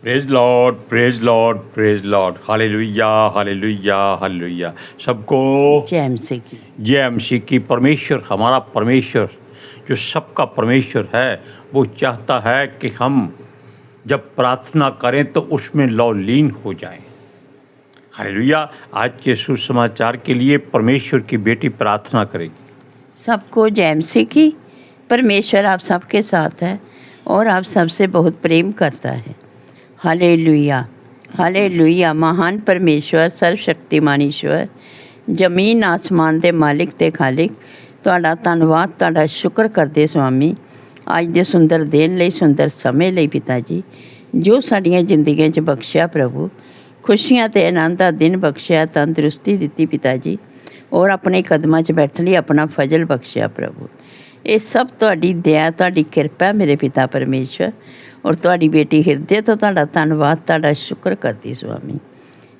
Praise Lord, praise Lord, praise Lord. Hallelujah, hallelujah, hallelujah. सबको जय मसीह की। जय मसीह की। परमेश्वर, हमारा परमेश्वर जो सबका परमेश्वर है, वो चाहता है कि हम जब प्रार्थना करें तो उसमें लौलीन हो जाएं। हालेलुया। आज के सुसमाचार के लिए परमेश्वर की बेटी प्रार्थना करेगी। सबको जय मसीह की। परमेश्वर आप सबके साथ है और आप सबसे बहुत प्रेम करता है। Hallelujah, hallelujah. महान परमेश्वर, सर्वशक्तिमान ईश्वर, ਜ਼ਮੀਨ ਆਸਮਾਨ ਦੇ ਮਾਲਿਕ ਤੇ ਖਾਲਿਕ, ਤੁਹਾਡਾ ਧੰਨਵਾਦ, ਤੁਹਾਡਾ ਸ਼ੁਕਰ ਕਰਦੇ ਸੁਆਮੀ ਅੱਜ ਦੇ ਸੁੰਦਰ ਦਿਨ ਲਈ, ਸੁੰਦਰ ਸਮੇਂ ਲਈ ਪਿਤਾ ਜੀ, ਜੋ ਸਾਡੀਆਂ ਜ਼ਿੰਦਗੀਆਂ 'ਚ ਬਖਸ਼ਿਆ ਪ੍ਰਭੂ, ਖੁਸ਼ੀਆਂ ਤੇ ਆਨੰਦ ਦਾ ਦਿਨ ਬਖਸ਼ਿਆ, ਤੰਦਰੁਸਤੀ ਦਿੱਤੀ ਪਿਤਾ ਜੀ, ਔਰ ਆਪਣੇ ਕਦਮਾਂ 'ਚ ਬੈਠਣ ਲਈ ਆਪਣਾ ਫਜ਼ਲ ਬਖਸ਼ਿਆ ਪ੍ਰਭੂ। ਇਹ ਸਭ ਤੁਹਾਡੀ ਦਇਆ, ਤੁਹਾਡੀ ਕਿਰਪਾ ਮੇਰੇ ਪਿਤਾ ਪਰਮੇਸ਼ਵਰ, ਔਰ ਤੁਹਾਡੀ ਬੇਟੀ ਹਿਰਦੇ ਤੋਂ ਤੁਹਾਡਾ ਧੰਨਵਾਦ, ਤੁਹਾਡਾ ਸ਼ੁਕਰ ਕਰਦੀ ਸੁਆਮੀ।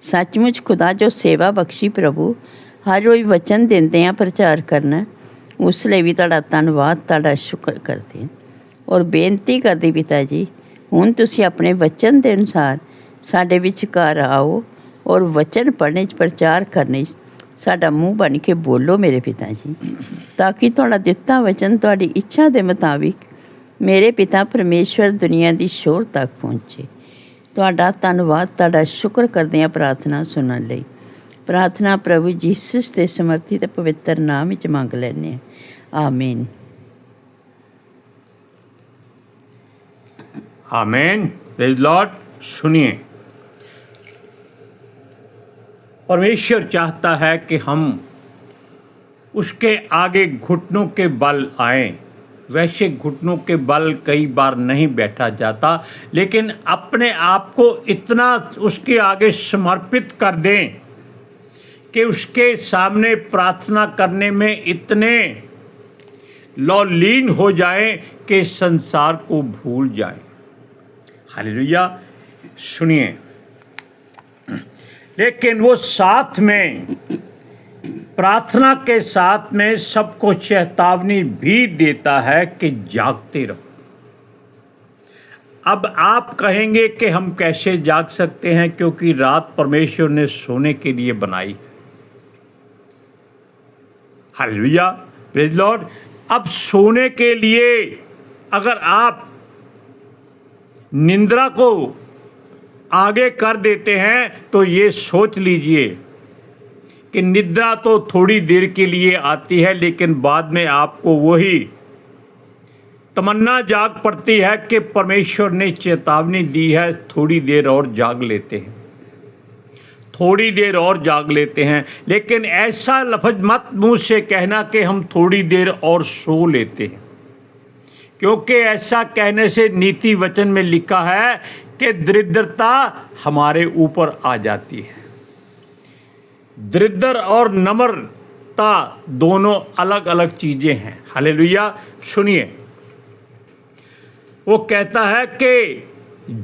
ਸੱਚਮੁੱਚ ਖੁਦਾ ਜੋ ਸੇਵਾ ਬਖਸ਼ੀ ਪ੍ਰਭੂ, ਹਰ ਰੋਜ਼ ਵਚਨ ਦਿੰਦੇ ਆ ਪ੍ਰਚਾਰ ਕਰਨਾ, ਉਸ ਲਈ ਵੀ ਤੁਹਾਡਾ ਧੰਨਵਾਦ, ਤੁਹਾਡਾ ਸ਼ੁਕਰ ਕਰਦੇ ਔਰ ਬੇਨਤੀ ਕਰਦੀ ਪਿਤਾ ਜੀ, ਹੁਣ ਤੁਸੀਂ ਆਪਣੇ ਵਚਨ ਦੇ ਅਨੁਸਾਰ ਸਾਡੇ ਵਿਚਕਾਰ ਆਓ ਔਰ ਵਚਨ ਪੜ੍ਹਨੇ 'ਚ, ਪ੍ਰਚਾਰ ਕਰਨੇ 'ਚ ਸਾਡਾ ਮੂੰਹ ਬਣ ਕੇ ਬੋਲੋ ਮੇਰੇ ਪਿਤਾ ਜੀ, ਤਾਂ ਕਿ ਤੁਹਾਡਾ ਦਿੱਤਾ ਵਚਨ ਤੁਹਾਡੀ ਇੱਛਾ ਦੇ ਮੁਤਾਬਿਕ ਮੇਰੇ ਪਿਤਾ ਪਰਮੇਸ਼ਵਰ ਦੁਨੀਆ ਦੀ ਸ਼ੋਰ ਤੱਕ ਪਹੁੰਚੇ। ਤੁਹਾਡਾ ਧੰਨਵਾਦ, ਤੁਹਾਡਾ ਸ਼ੁਕਰ ਕਰਦੇ ਹਾਂ ਪ੍ਰਾਰਥਨਾ ਸੁਣਨ ਲਈ। ਪ੍ਰਾਰਥਨਾ ਪ੍ਰਭੂ ਯੀਸੂ ਦੇ ਸਮਰਥੀ ਤੇ ਪਵਿੱਤਰ ਨਾਮ ਵਿੱਚ ਮੰਗ ਲੈਂਦੇ ਹਾਂ, ਆਮੀਨ। आमेन। Praise lord. सुनिए, परमेश्वर चाहता है कि हम उसके आगे घुटनों के बल आएं। वैसे घुटनों के बल कई बार नहीं बैठा जाता, लेकिन अपने आप को इतना उसके आगे समर्पित कर दें कि उसके सामने प्रार्थना करने में इतने लौलीन हो जाएं कि संसार को भूल जाएं। हालेलुया। सुनिए, लेकिन वो साथ में प्रार्थना के साथ में सबको चेतावनी भी देता है कि जागते रहो। अब आप कहेंगे कि हम कैसे जाग सकते हैं, क्योंकि रात परमेश्वर ने सोने के लिए बनाई। Hallelujah, praise Lord. अब सोने के लिए अगर आप निंद्रा को आगे कर देते हैं तो ये सोच लीजिए कि निद्रा तो थोड़ी देर के लिए आती है, लेकिन बाद में आपको वही तमन्ना जाग पड़ती है कि परमेश्वर ने चेतावनी दी है, थोड़ी देर और जाग लेते हैं, थोड़ी देर और जाग लेते हैं। लेकिन ऐसा लफ्ज़ मत मुँह से कहना कि हम थोड़ी देर और सो लेते हैं, क्योंकि ऐसा कहने से नीति वचन में लिखा है कि दरिद्रता हमारे ऊपर आ जाती है। दरिद्र और नम्रता दोनों अलग अलग चीज़ें हैं। हालेलुया। सुनिए, वो कहता है कि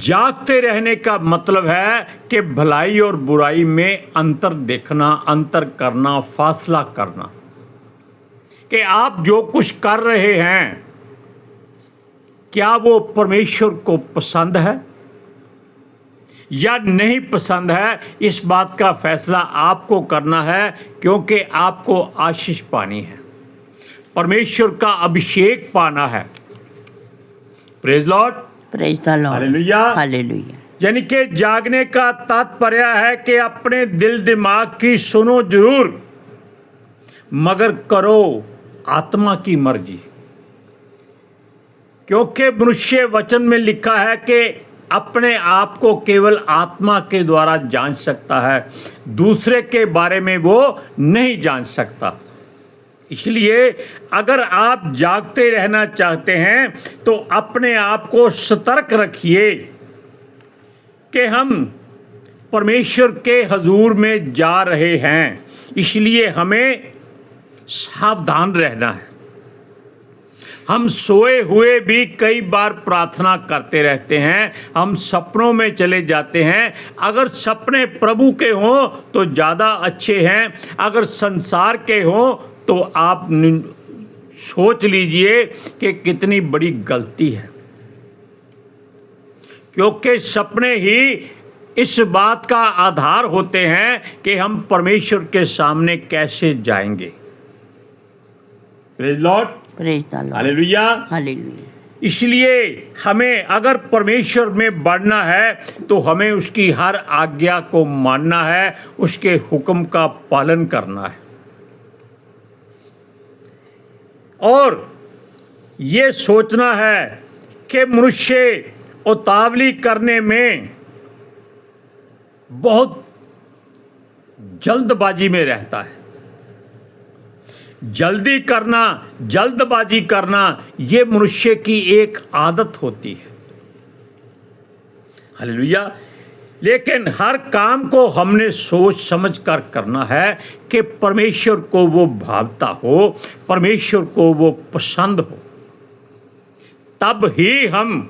जागते रहने का मतलब है कि भलाई और बुराई में अंतर देखना, अंतर करना, फासला करना, कि आप जो कुछ कर रहे हैं क्या वो परमेश्वर को पसंद है या नहीं पसंद है। इस बात का फैसला आपको करना है, क्योंकि आपको आशीष पानी है, परमेश्वर का अभिषेक पाना है। Praise Lord, praise the Lord. Hallelujah, hallelujah. यानी कि जागने का तात्पर्य है कि अपने दिल दिमाग की सुनो जरूर, मगर करो आत्मा की मर्जी। क्योंकि मनुष्य वचन में लिखा है कि अपने आप को केवल आत्मा के द्वारा जान सकता है, दूसरे के बारे में वो नहीं जान सकता। इसलिए अगर आप जागते रहना चाहते हैं तो अपने आप को सतर्क रखिए कि हम परमेश्वर के हजूर में जा रहे हैं, इसलिए हमें सावधान रहना है। हम सोए हुए भी कई बार प्रार्थना करते रहते हैं, हम सपनों में चले जाते हैं। अगर सपने प्रभु के हों तो ज़्यादा अच्छे हैं, अगर संसार के हों तो आप सोच लीजिए कि कितनी बड़ी गलती है। क्योंकि सपने ही इस बात का आधार होते हैं कि हम परमेश्वर के सामने कैसे जाएंगे। Praise Lord, praise the Lord, hallelujah. Hallelujah. इसलिए हमें अगर परमेश्वर में बढ़ना है तो हमें उसकी हर आज्ञा को मानना है, उसके हुक्म का पालन करना है और ये सोचना है कि मनुष्य उतावली करने में बहुत जल्दबाजी में रहता है। जल्दबाजी करना ये मनुष्य की एक आदत होती है। हालेलुया। लेकिन हर काम को हमने सोच समझ कर करना है कि परमेश्वर को वो भावता हो, परमेश्वर को वो पसंद हो, तब ही हम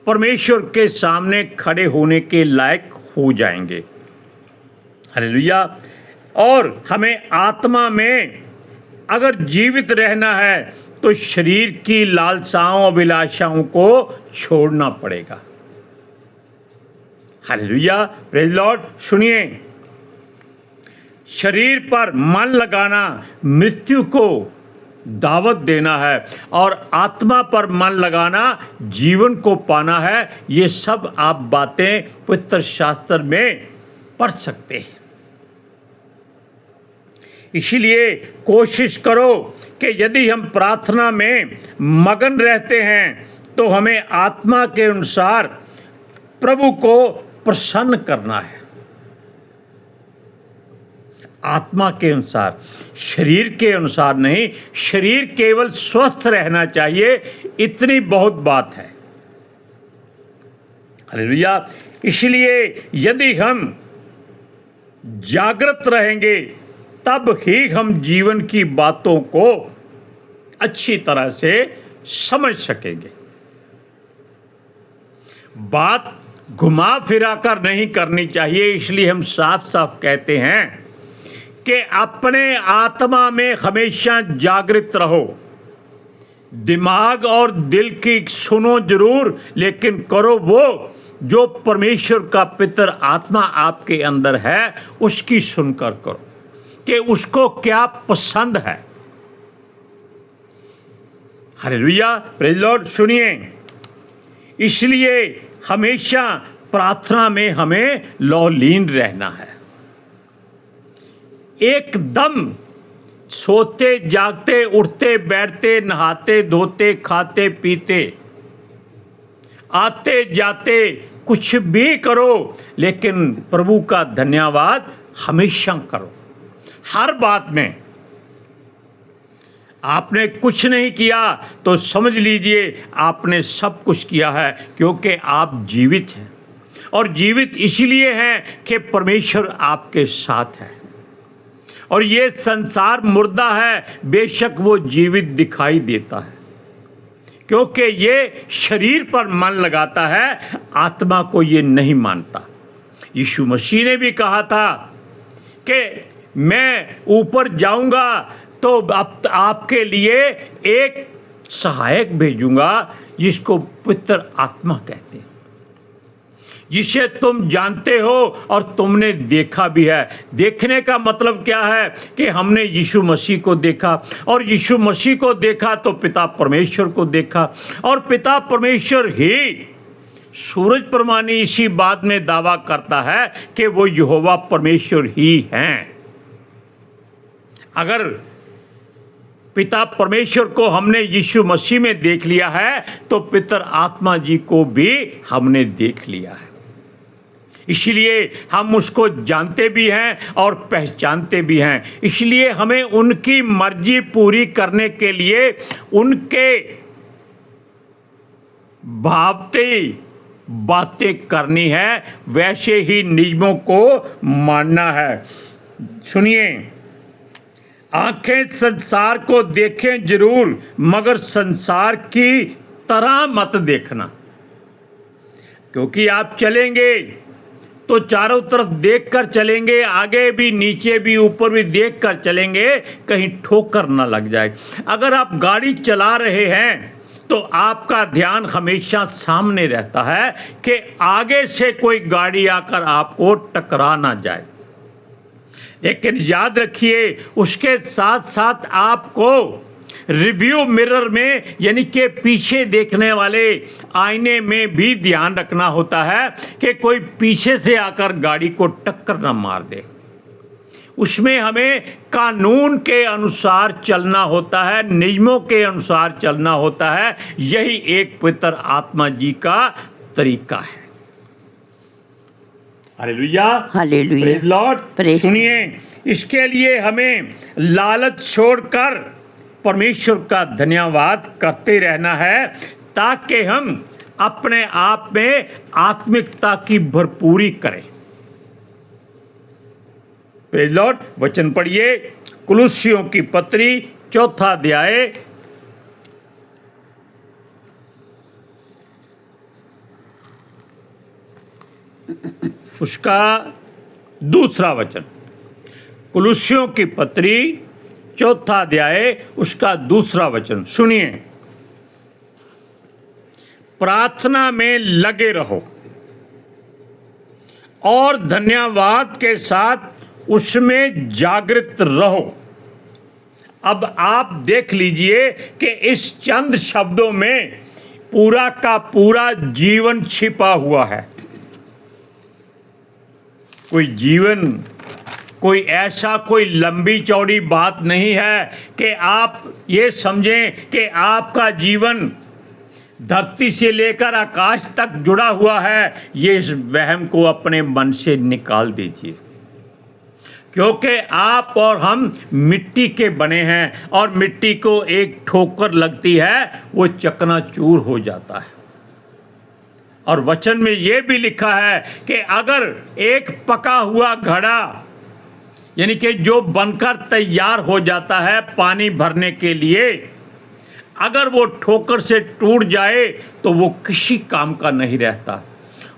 परमेश्वर के सामने खड़े होने के लायक हो जाएंगे। हालेलुया। और हमें आत्मा में अगर जीवित रहना है तो शरीर की लालसाओं अभिलाषाओं को छोड़ना पड़ेगा। Hallelujah, praise lord. सुनिए, शरीर पर मन लगाना मृत्यु को दावत देना है और आत्मा पर मन लगाना जीवन को पाना है। ये सब आप बातें पवित्र शास्त्र में पढ़ सकते हैं। इसलिए कोशिश करो कि यदि हम प्रार्थना में मगन रहते हैं तो हमें आत्मा के अनुसार प्रभु को प्रसन्न करना है। आत्मा के अनुसार, शरीर के अनुसार नहीं। शरीर केवल स्वस्थ रहना चाहिए, इतनी बहुत बात है। हालेलुया। इसलिए यदि हम जागृत रहेंगे तब ही हम जीवन की बातों को अच्छी तरह से समझ सकेंगे। बात घुमा फिरा कर नहीं करनी चाहिए। इसलिए हम साफ साफ कहते हैं कि अपने आत्मा में हमेशा जागृत रहो। दिमाग और दिल की सुनो जरूर, लेकिन करो वो जो परमेश्वर का पितर आत्मा आपके अंदर है, उसकी सुनकर करो कि उसको क्या पसंद है। Hallelujah, praise lord. सुनिए, इसलिए हमेशा प्रार्थना में हमें लौलीन रहना है। एकदम सोते जागते उठते बैठते नहाते धोते खाते पीते आते जाते कुछ भी करो, लेकिन प्रभु का धन्यवाद हमेशा करो। हर बात में आपने कुछ नहीं किया तो समझ लीजिए आपने सब कुछ किया है, क्योंकि आप जीवित हैं और जीवित इसलिए हैं कि परमेश्वर आपके साथ है। और ये संसार मुर्दा है, बेशक वो जीवित दिखाई देता है, क्योंकि ये शरीर पर मन लगाता है, आत्मा को ये नहीं मानता। यीशु मसीह ने भी कहा था कि मैं ऊपर जाऊंगा तो आपके लिए एक सहायक भेजूंगा, जिसको पवित्र आत्मा कहते हैं, जिसे तुम जानते हो और तुमने देखा भी है। देखने का मतलब क्या है कि हमने यीशु मसीह को देखा, और यीशु मसीह को देखा तो पिता परमेश्वर को देखा, और पिता परमेश्वर ही सूरज प्रमाणी इसी बात में दावा करता है कि वो यहोवा परमेश्वर ही हैं। अगर पिता परमेश्वर को हमने यीशु मसीह में देख लिया है तो पितर आत्मा जी को भी हमने देख लिया है। इसलिए हम उसको जानते भी हैं और पहचानते भी हैं। इसलिए हमें उनकी मर्जी पूरी करने के लिए उनके भावते बातें करनी है, वैसे ही नियमों को मानना है। सुनिए, आंखें संसार को देखें जरूर, मगर संसार की तरह मत देखना, क्योंकि आप चलेंगे तो चारों तरफ देखकर चलेंगे, आगे भी नीचे भी ऊपर भी देखकर चलेंगे, कहीं ठोकर ना लग जाए। अगर आप गाड़ी चला रहे हैं तो आपका ध्यान हमेशा सामने रहता है कि आगे से कोई गाड़ी आकर आपको टकरा ना जाए। लेकिन याद रखिए, उसके साथ साथ आपको रिव्यू मिरर में यानी कि पीछे देखने वाले आईने में भी ध्यान रखना होता है कि कोई पीछे से आकर गाड़ी को टक्कर ना मार दे। उसमें हमें कानून के अनुसार चलना होता है, नियमों के अनुसार चलना होता है। यही एक पवित्र आत्मा जी का तरीका है। Hallelujah, hallelujah, praise Lord. Praise. सुनिए, इसके लिए हमें लालच छोड़कर परमेश्वर का धन्यवाद करते रहना है, ताकि हम अपने आप में आत्मिकता की भरपूरी करें। Praise Lord. वचन पढ़िए, कुलुस्सियों की पत्री 4 अध्याय उसका 2 वचन। कुलुस्सियों की पत्री 4 अध्याय उसका 2 वचन सुनिए। प्रार्थना में लगे रहो और धन्यवाद के साथ उसमें जागृत रहो। अब आप देख लीजिए कि इस चंद शब्दों में पूरा का पूरा जीवन छिपा हुआ है। कोई जीवन, कोई ऐसा कोई लंबी चौड़ी बात नहीं है कि आप ये समझें कि आपका जीवन धरती से लेकर आकाश तक जुड़ा हुआ है। ये इस वहम को अपने मन से निकाल दीजिए, क्योंकि आप और हम मिट्टी के बने हैं और मिट्टी को एक ठोकर लगती है, वो चकनाचूर हो जाता है। और वचन में ये भी लिखा है कि अगर एक पका हुआ घड़ा यानी कि जो बनकर तैयार हो जाता है पानी भरने के लिए, अगर वो ठोकर से टूट जाए तो वो किसी काम का नहीं रहता।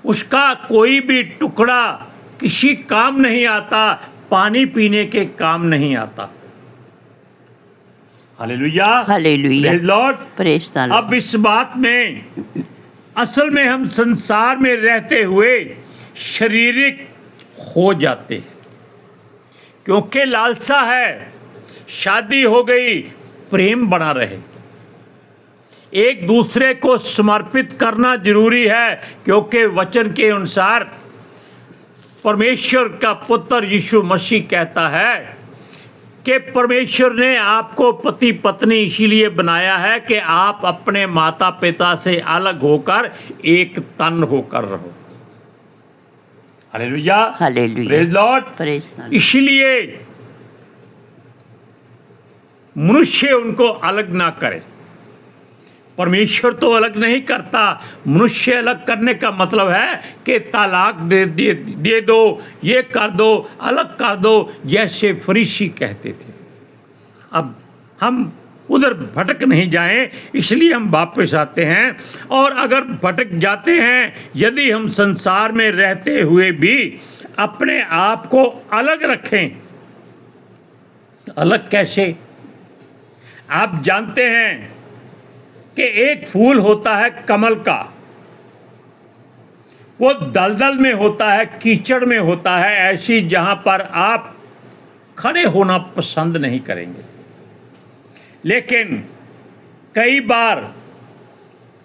उसका कोई भी टुकड़ा किसी काम नहीं आता, पानी पीने के काम नहीं आता। Hallelujah, hallelujah, praise Lord, praise the Lord. अब इस बात में असल में हम संसार में रहते हुए शारीरिक हो जाते हैं, क्योंकि लालसा है, शादी हो गई, प्रेम बना रहे। एक दूसरे को समर्पित करना जरूरी है, क्योंकि वचन के अनुसार परमेश्वर का पुत्र यीशु मसीह कहता है कि परमेश्वर ने आपको पति पत्नी इसीलिए बनाया है कि आप अपने माता पिता से अलग होकर एक तन होकर रहो। Hallelujah, hallelujah, praise Lord, praise the Lord. इसलिए मनुष्य उनको अलग ना करे। परमेश्वर तो अलग नहीं करता। मनुष्य अलग करने का मतलब है कि तलाक दे दो, ये कर दो, अलग कर दो, जैसे फरीसी कहते थे। अब हम उधर भटक नहीं जाएं, इसलिए हम वापस आते हैं। और अगर भटक जाते हैं, यदि हम संसार में रहते हुए भी अपने आप को अलग रखें, अलग कैसे? आप जानते हैं कि एक फूल होता है कमल का, वो दलदल में होता है, कीचड़ में होता है, ऐसी जहां पर आप खड़े होना पसंद नहीं करेंगे। लेकिन कई बार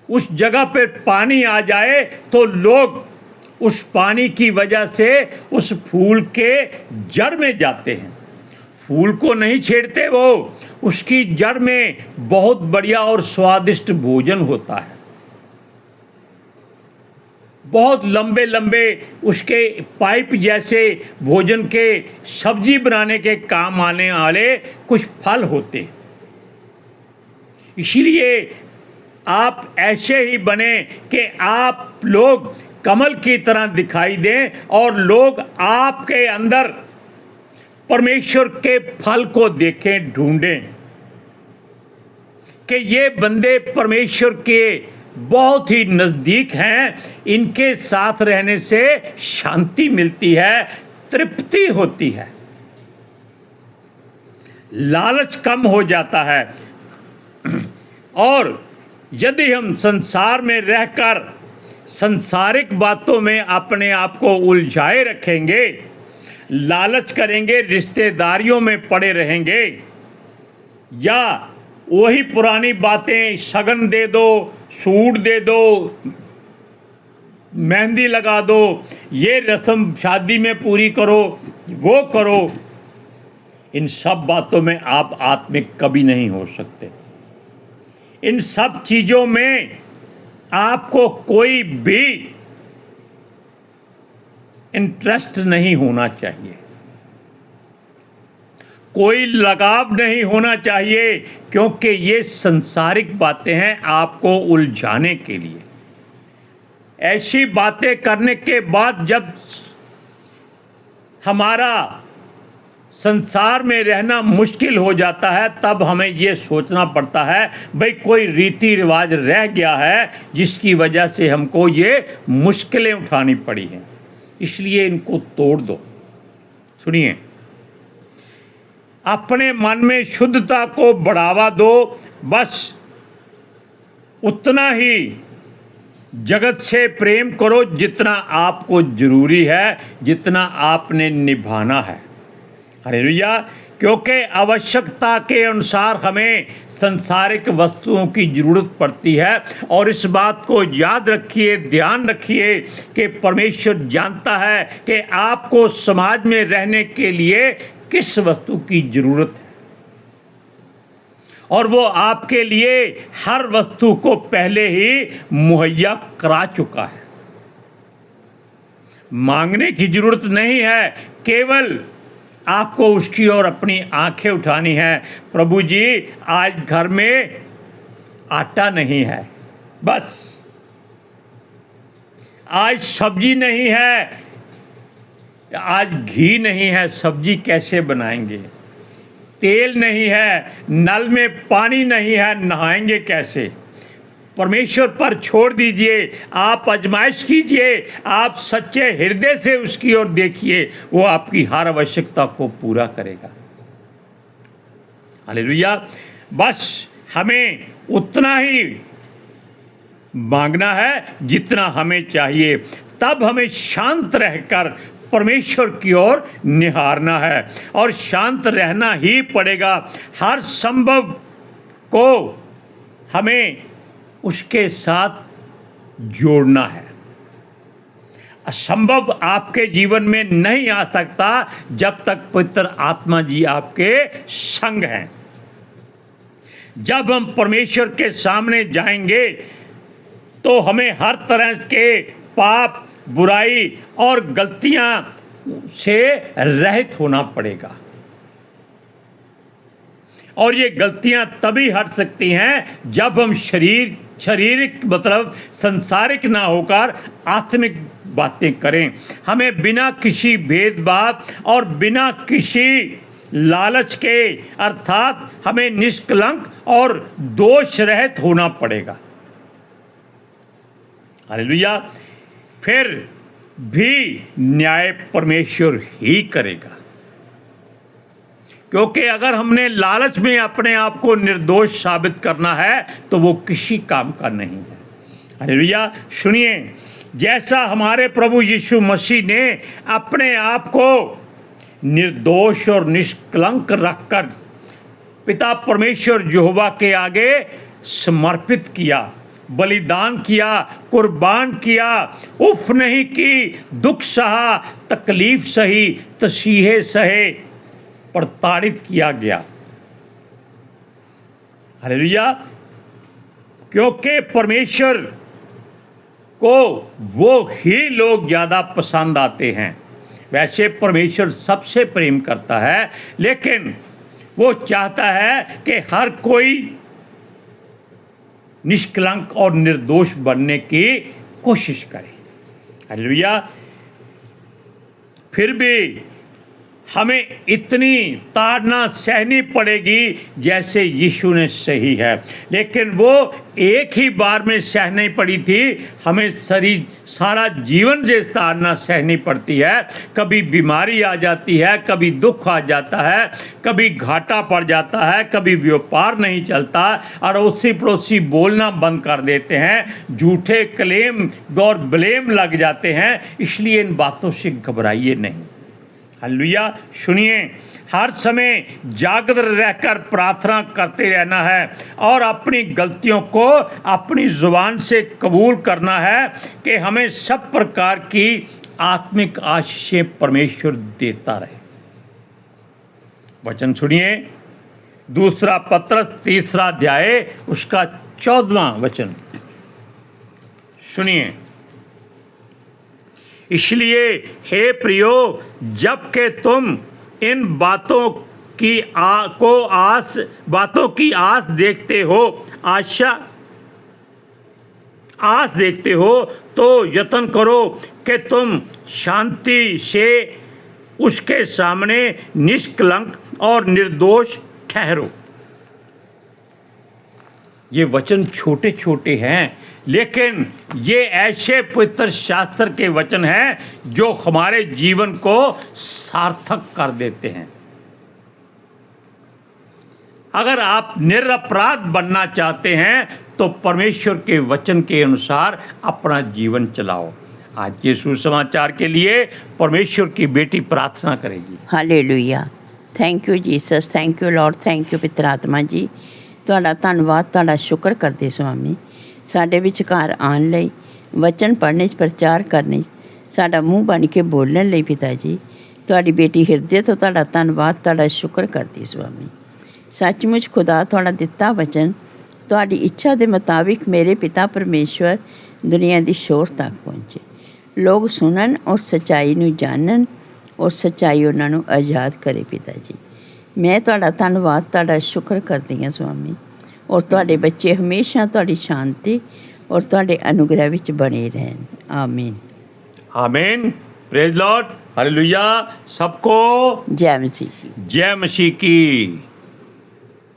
उस जगह पर पानी आ जाए तो लोग उस पानी की वजह से उस फूल के जड़ में जाते हैं। फूल को नहीं छेड़ते, वो उसकी जड़ में बहुत बढ़िया और स्वादिष्ट भोजन होता है। बहुत लंबे लंबे उसके पाइप जैसे भोजन के सब्जी बनाने के काम आने वाले कुछ फल होते हैं। इसीलिए आप ऐसे ही बने कि आप लोग कमल की तरह दिखाई दें और लोग आपके अंदर परमेश्वर के फल को देखें, ढूंढें कि ये बंदे परमेश्वर के बहुत ही नज़दीक हैं, इनके साथ रहने से शांति मिलती है, तृप्ति होती है, लालच कम हो जाता है। और यदि हम संसार में रहकर संसारिक बातों में अपने आप को उलझाए रखेंगे, लालच करेंगे, रिश्तेदारियों में पड़े रहेंगे, या वही पुरानी बातें, शगन दे दो, सूट दे दो, मेहंदी लगा दो, ये रस्म शादी में पूरी करो, वो करो, इन सब बातों में आप आत्मिक कभी नहीं हो सकते। इन सब चीज़ों में आपको कोई भी इंटरेस्ट नहीं होना चाहिए, कोई लगाव नहीं होना चाहिए, क्योंकि ये संसारिक बातें हैं आपको उलझाने के लिए। ऐसी बातें करने के बाद जब हमारा संसार में रहना मुश्किल हो जाता है, तब हमें ये सोचना पड़ता है भाई कोई रीति रिवाज रह गया है जिसकी वजह से हमको ये मुश्किलें उठानी पड़ी हैं, इसलिए इनको तोड़ दो। सुनिए, अपने मन में शुद्धता को बढ़ावा दो, बस उतना ही जगत से प्रेम करो जितना आपको जरूरी है, जितना आपने निभाना है। हालेलुया। क्योंकि आवश्यकता के अनुसार हमें संसारिक वस्तुओं की ज़रूरत पड़ती है, और इस बात को याद रखिए, ध्यान रखिए कि परमेश्वर जानता है कि आपको समाज में रहने के लिए किस वस्तु की ज़रूरत है, और वो आपके लिए हर वस्तु को पहले ही मुहैया करा चुका है। मांगने की ज़रूरत नहीं है, केवल आपको उसकी ओर अपनी आंखें उठानी है। प्रभु जी, आज घर में आटा नहीं है, बस आज सब्जी नहीं है, आज घी नहीं है, सब्जी कैसे बनाएंगे, तेल नहीं है, नल में पानी नहीं है, नहाएंगे कैसे। परमेश्वर पर छोड़ दीजिए, आप आजमाइश कीजिए, आप सच्चे हृदय से उसकी ओर देखिए, वो आपकी हर आवश्यकता को पूरा करेगा। हालेलुया। बस हमें उतना ही मांगना है जितना हमें चाहिए, तब हमें शांत रहकर परमेश्वर की ओर निहारना है, और शांत रहना ही पड़ेगा। हर संभव को हमें उसके साथ जोड़ना है। असंभव आपके जीवन में नहीं आ सकता जब तक पवित्र आत्मा जी आपके संग हैं। जब हम परमेश्वर के सामने जाएंगे तो हमें हर तरह के पाप, बुराई और गलतियां से रहित होना पड़ेगा, और ये गलतियां तभी हट सकती हैं जब हम शारीरिक मतलब संसारिक ना होकर आत्मिक बातें करें। हमें बिना किसी भेदभाव और बिना किसी लालच के, अर्थात हमें निष्कलंक और दोष रहित होना पड़ेगा। हालेलुया। फिर भी न्याय परमेश्वर ही करेगा, क्योंकि अगर हमने लालच में अपने आप को निर्दोष साबित करना है तो वो किसी काम का नहीं है। हालेलुया। सुनिए, जैसा हमारे प्रभु यीशु मसीह ने अपने आप को निर्दोष और निष्कलंक रखकर पिता परमेश्वर यहोवा के आगे समर्पित किया, बलिदान किया, कुर्बान किया, उफ नहीं की, दुख सहा, तकलीफ सही, तसीहे सहे, प्रताड़ित किया गया। हालेलुया। क्योंकि परमेश्वर को वो ही लोग ज़्यादा पसंद आते हैं। वैसे परमेश्वर सबसे प्रेम करता है, लेकिन वो चाहता है कि हर कोई निष्कलंक और निर्दोष बनने की कोशिश करे। हालेलुया। फिर भी हमें इतनी ताड़ना सहनी पड़ेगी जैसे यीशु ने सही है, लेकिन वो एक ही बार में सह नहीं पड़ी थी, हमें सारा जीवन से ताड़ना सहनी पड़ती है। कभी बीमारी आ जाती है, कभी दुख आ जाता है, कभी घाटा पड़ जाता है, कभी व्यापार नहीं चलता, अड़ोसी पड़ोसी बोलना बंद कर देते हैं, झूठे क्लेम और ब्लेम लग जाते हैं। इसलिए इन बातों से घबराइए नहीं। हालेलुया। सुनिए, हर समय जागृत रहकर प्रार्थना करते रहना है और अपनी गलतियों को अपनी जुबान से कबूल करना है कि हमें सब प्रकार की आत्मिक आशीषें परमेश्वर देता रहे। वचन सुनिए, 2 पत्रस 3 अध्याय उसका 14वां वचन सुनिए। इसलिए हे प्रियो, जबकि तुम इन बातों की आस देखते हो तो यत्न करो कि तुम शांति से उसके सामने निष्कलंक और निर्दोष ठहरो। ये वचन छोटे छोटे हैं, लेकिन ये ऐसे पवित्र शास्त्र के वचन हैं जो हमारे जीवन को सार्थक कर देते हैं। अगर आप निरपराध बनना चाहते हैं तो परमेश्वर के वचन के अनुसार अपना जीवन चलाओ। आज के सुसमाचार के लिए परमेश्वर की बेटी प्रार्थना करेगी। Hallelujah. Thank you Jesus, thank you Lord, thank you पितर आत्मा जी। ਤੁਹਾਡਾ ਧੰਨਵਾਦ, ਤੁਹਾਡਾ ਸ਼ੁਕਰ ਕਰਦੇ ਸੁਆਮੀ, ਸਾਡੇ ਵਿਚਕਾਰ ਆਉਣ ਲਈ, ਵਚਨ ਪੜ੍ਹਨੇ 'ਚ, ਪ੍ਰਚਾਰ ਕਰਨੇ 'ਚ, ਸਾਡਾ ਮੂੰਹ ਬਣ ਕੇ ਬੋਲਣ ਲਈ ਪਿਤਾ ਜੀ, ਤੁਹਾਡੀ ਬੇਟੀ ਹਿਰਦੇ ਤੋਂ ਤੁਹਾਡਾ ਧੰਨਵਾਦ, ਤੁਹਾਡਾ ਸ਼ੁਕਰ ਕਰਦੀ ਸੁਆਮੀ। ਸੱਚਮੁੱਚ ਖੁਦਾ ਤੁਹਾਡਾ ਦਿੱਤਾ ਵਚਨ ਤੁਹਾਡੀ ਇੱਛਾ ਦੇ ਮੁਤਾबिक ਮੇਰੇ ਪਿਤਾ ਪਰਮੇਸ਼ਵਰ ਦੁਨੀਆ ਦੀ ਸ਼ੋਰ ਤੱਕ ਪਹੁੰਚੇ, ਲੋਕ ਸੁਣਨ ਔਰ ਸੱਚਾਈ ਨੂੰ ਜਾਣਨ ਔਰ ਸੱਚਾਈ ਉਹਨਾਂ ਨੂੰ ਆਜ਼ਾਦ ਕਰੇ ਪਿਤਾ ਜੀ। ਮੈਂ ਤੁਹਾਡਾ ਧੰਨਵਾਦ, ਤੁਹਾਡਾ ਸ਼ੁਕਰ ਕਰਦੀ ਹਾਂ ਸੁਆਮੀ, ਔਰ ਤੁਹਾਡੇ ਬੱਚੇ ਹਮੇਸ਼ਾ ਤੁਹਾਡੀ ਸ਼ਾਂਤੀ ਔਰ ਤੁਹਾਡੇ ਅਨੁਗ੍ਰਹਿ ਵਿੱਚ ਬਣੇ ਰਹਿਣ। ਆਮੀਨ। आमीन। Praise Lord. हालेलुया। सबको जय मसीह की। जय मसीह की।